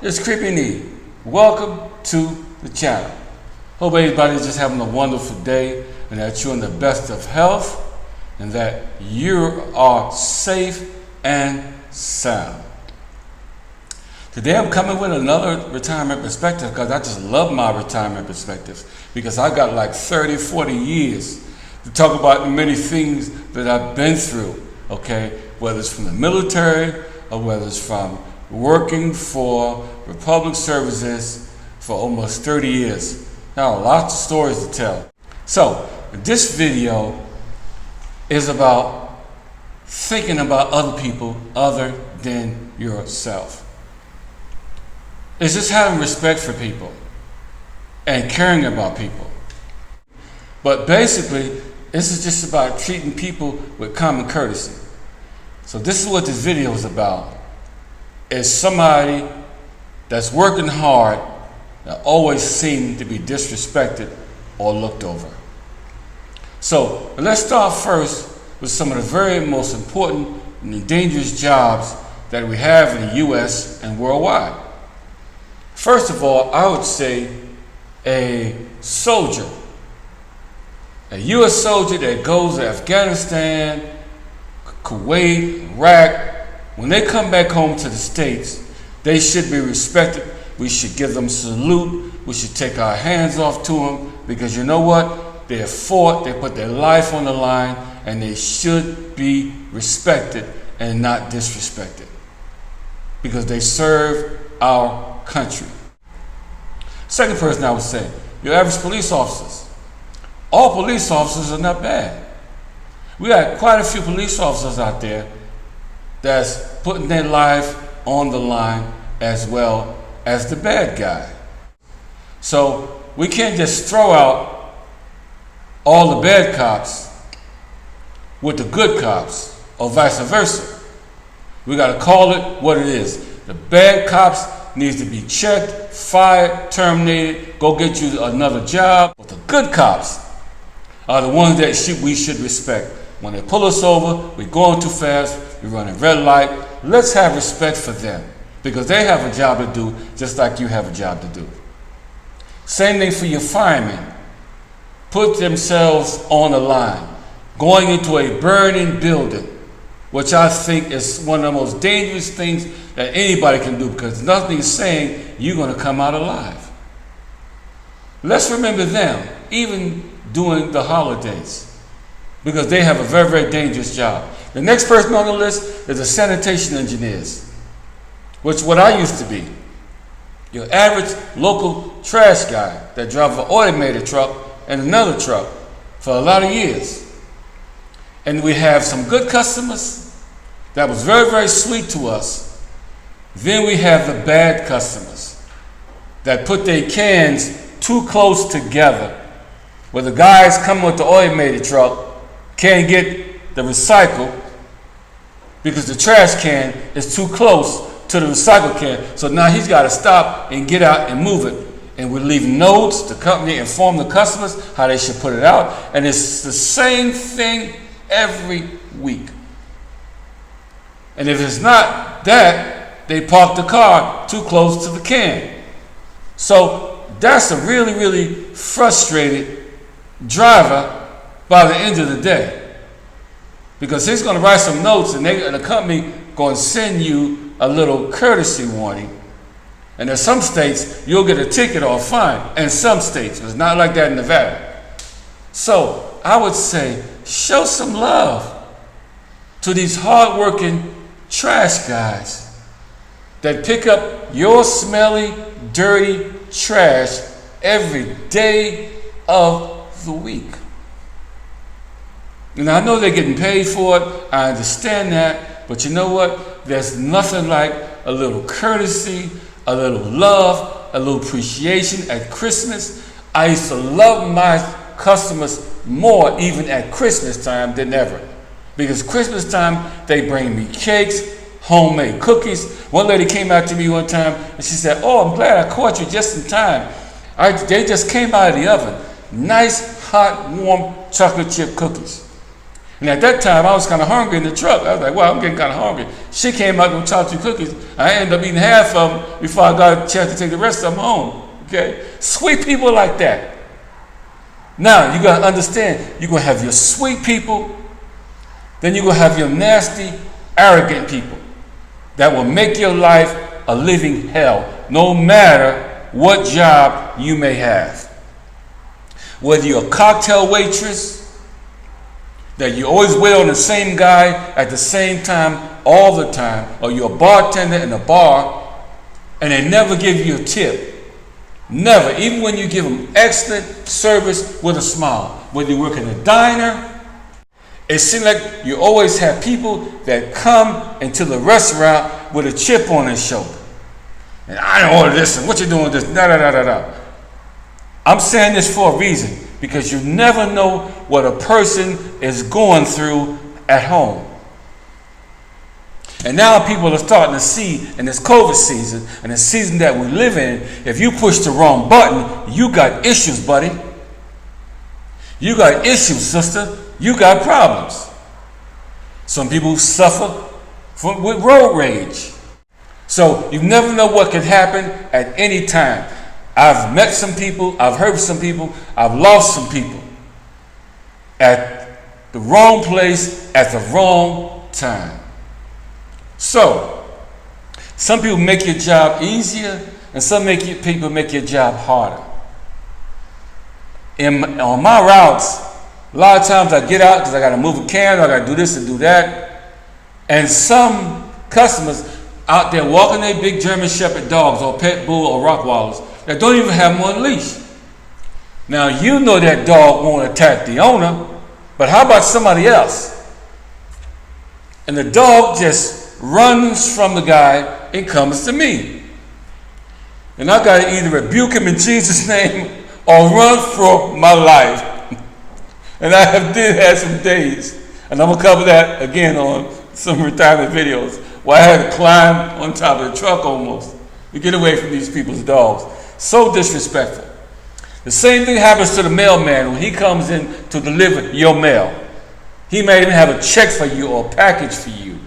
It's Creepy Knee. Welcome to the channel. Hope everybody's just having a wonderful day and that you're in the best of health and that you are safe and sound. Today I'm coming with another retirement perspective because I just love my retirement perspectives because I got like 30, 40 years to talk about many things that I've been through, okay? Whether it's from the military or whether it's from working for Republic Services for almost 30 years. Now, lots of stories to tell. So, this video is about thinking about other people other than yourself. It's just having respect for people and caring about people. But basically, this is just about treating people with common courtesy. So this is what this video is about. Is somebody that's working hard that always seems to be disrespected or looked over. So let's start first with some of the very most important and dangerous jobs that we have in the U.S. and worldwide. First of all, I would say a soldier. A U.S. soldier that goes to Afghanistan, Kuwait, Iraq. When they come back home to the States, they should be respected. We should give them a salute. We should take our hands off to them because you know what? They have fought, they put their life on the line, and they should be respected and not disrespected because they serve our country. Second person I would say, your average police officers. All police officers are not bad. We got quite a few police officers out there that's putting their life on the line as well as the bad guy. So we can't just throw out all the bad cops with the good cops or vice versa. We got to call it what it is. The bad cops needs to be checked, fired, terminated, go get you another job. But the good cops are the ones that we should respect. When they pull us over, we're going too fast, we're running red light. Let's have respect for them because they have a job to do just like you have a job to do. Same thing for your firemen. Put themselves on the line. Going into a burning building, which I think is one of the most dangerous things that anybody can do because nothing is saying you're going to come out alive. Let's remember them, even during the holidays, because they have a very, very dangerous job. The next person on the list is the sanitation engineers, which is what I used to be. Your average local trash guy that drives an automated truck and another truck for a lot of years. And we have some good customers that was very, very sweet to us. Then we have the bad customers that put their cans too close together, where the guys come with the automated truck can't get the recycle because the trash can is too close to the recycle can. So now he's got to stop and get out and move it. And we leave notes. The company inform the customers how they should put it out. And it's the same thing every week. And if it's not that, they park the car too close to the can. So that's a really, really frustrated driver by the end of the day, because he's going to write some notes and the company going to send you a little courtesy warning. And in some states, you'll get a ticket or a fine. In some states, it's not like that in Nevada. So I would say show some love to these hardworking trash guys that pick up your smelly, dirty trash every day of the week. And I know they're getting paid for it. I understand that. But you know what? There's nothing like a little courtesy, a little love, a little appreciation at Christmas. I used to love my customers more even at Christmas time than ever. Because Christmas time, they bring me cakes, homemade cookies. One lady came out to me one time and she said, "Oh, I'm glad I caught you just in time. They just came out of the oven. Nice, hot, warm chocolate chip cookies." And at that time, I was kind of hungry in the truck. I was like, well, I'm getting kind of hungry. She came out with chocolate cookies. I ended up eating half of them before I got a chance to take the rest of them home. Okay? Sweet people like that. Now, you got to understand, you're going to have your sweet people, then you're going to have your nasty, arrogant people that will make your life a living hell, no matter what job you may have. Whether you're a cocktail waitress, that you always wait on the same guy at the same time all the time, or you're a bartender in a bar and they never give you a tip. Never, even when you give them excellent service with a smile. Whether you work in a diner, it seems like you always have people that come into the restaurant with a chip on their shoulder. And I don't order this, and what you doing with this, da da da da da. I'm saying this for a reason, because you never know what a person is going through at home. And now people are starting to see in this COVID season, and the season that we live in, if you push the wrong button, you got issues, buddy. You got issues, sister. You got problems. Some people suffer with road rage. So you never know what can happen at any time. I've met some people, I've heard some people, I've lost some people at the wrong place at the wrong time. So, some people make your job easier, and some people make your job harder. On my routes, a lot of times I get out because I got to move a can, or I got to do this and do that. And some customers out there walking their big German Shepherd dogs or pit bull or Rottweilers that don't even have them on leash. Now, you know that dog won't attack the owner, but how about somebody else? And the dog just runs from the guy and comes to me. And I got to either rebuke him in Jesus' name or run for my life. And I did have some days, and I'm going to cover that again on some retirement videos, where I had to climb on top of the truck almost to get away from these people's dogs. So disrespectful. The same thing happens to the mailman when he comes in to deliver your mail. He may even have a check for you or a package for you.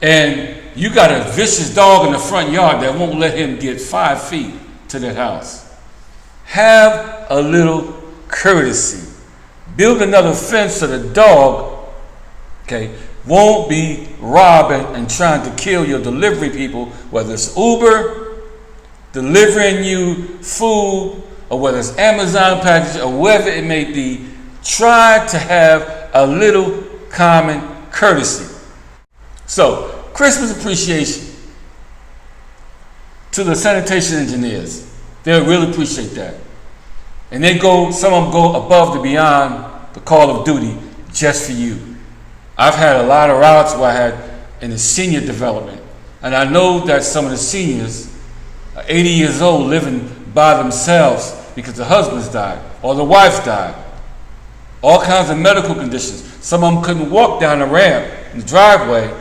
And you got a vicious dog in the front yard that won't let him get 5 feet to that house. Have a little courtesy. Build another fence so the dog, won't be robbing and trying to kill your delivery people, whether it's Uber, delivering you food, or whether it's Amazon package, or whatever it may be. Try to have a little common courtesy. So, Christmas appreciation to the sanitation engineers. They'll really appreciate that. And some of them go above and beyond the call of duty just for you. I've had a lot of routes where I had in the senior development. And I know that some of the seniors are 80 years old living by themselves because the husbands died or the wife died. All kinds of medical conditions. Some of them couldn't walk down the ramp in the driveway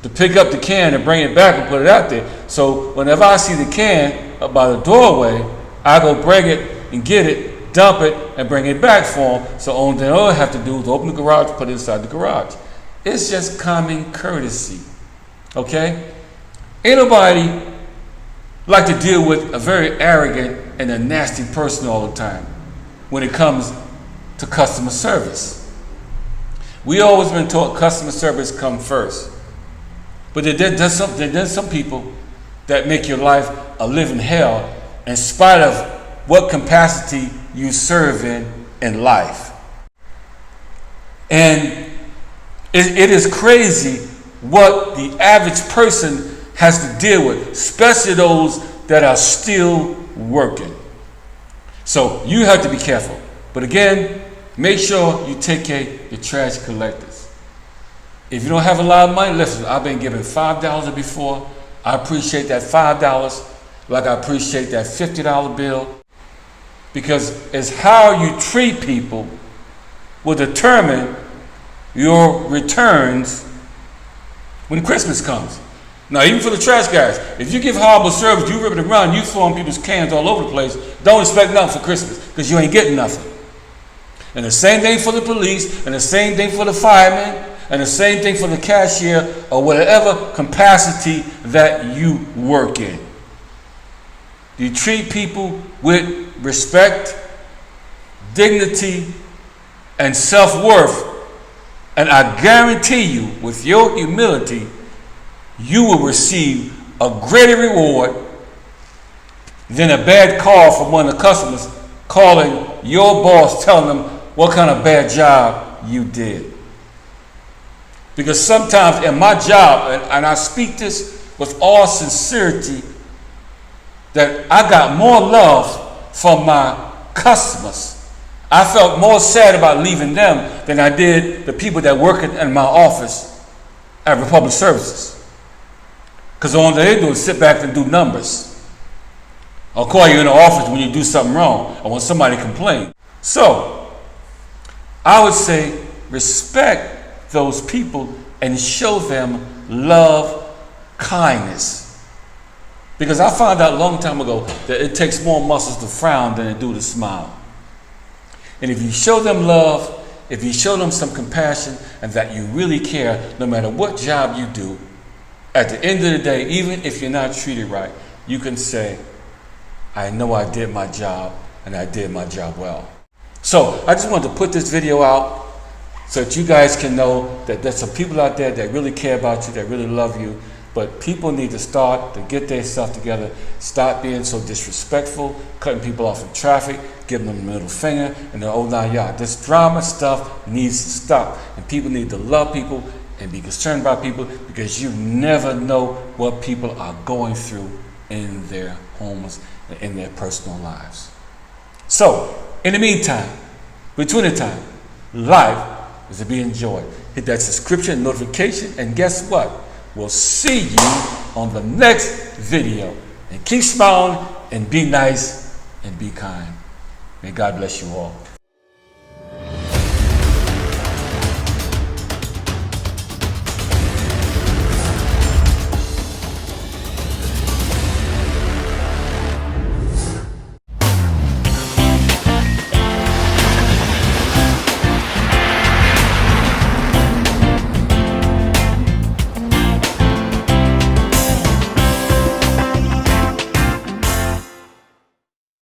to pick up the can and bring it back and put it out there. So whenever I see the can up by the doorway, I go bring it and get it, dump it, and bring it back for them. So only thing I have to do is open the garage, put it inside the garage. It's just common courtesy. Okay? Ain't nobody like to deal with a very arrogant and a nasty person all the time when it comes to customer service. We always been taught customer service come first. But there's some people that make your life a living hell in spite of what capacity you serve in life. And it is crazy what the average person has to deal with, especially those that are still working. So you have to be careful. But again, make sure you take care of your trash collectors. If you don't have a lot of money, listen, I've been given $5 before. I appreciate that $5 like I appreciate that $50 bill, because it's how you treat people will determine your returns when Christmas comes. Now, even for the trash guys, if you give horrible service, you rip it around, you throwing people's cans all over the place, don't expect nothing for Christmas because you ain't getting nothing. And the same thing for the police, and the same thing for the firemen, and the same thing for the cashier, or whatever capacity that you work in. You treat people with respect, dignity, and self-worth, and I guarantee you, with your humility, you will receive a greater reward than a bad call from one of the customers calling your boss, telling them what kind of bad job you did. Because sometimes in my job, and I speak this with all sincerity, that I got more love from my customers. I felt more sad about leaving them than I did the people that work in my office at Republic Services. Because all they do is sit back and do numbers. I'll call you in the office when you do something wrong or when somebody complains. So, I would say respect those people and show them love, kindness. Because I found out a long time ago that it takes more muscles to frown than it do to smile. And if you show them love, if you show them some compassion, and that you really care, no matter what job you do, at the end of the day, even if you're not treated right, you can say, I know I did my job, and I did my job well. So I just wanted to put this video out so that you guys can know that there's some people out there that really care about you, that really love you. But people need to start to get their stuff together, stop being so disrespectful, cutting people off in traffic, giving them the middle finger, and the whole 9 yards. This drama stuff needs to stop. And people need to love people and be concerned about people, because you never know what people are going through in their homes and in their personal lives. So, in the meantime, between the time, life is to be enjoyed. Hit that subscription notification, and guess what? We'll see you on the next video. And keep smiling and be nice and be kind. May God bless you all.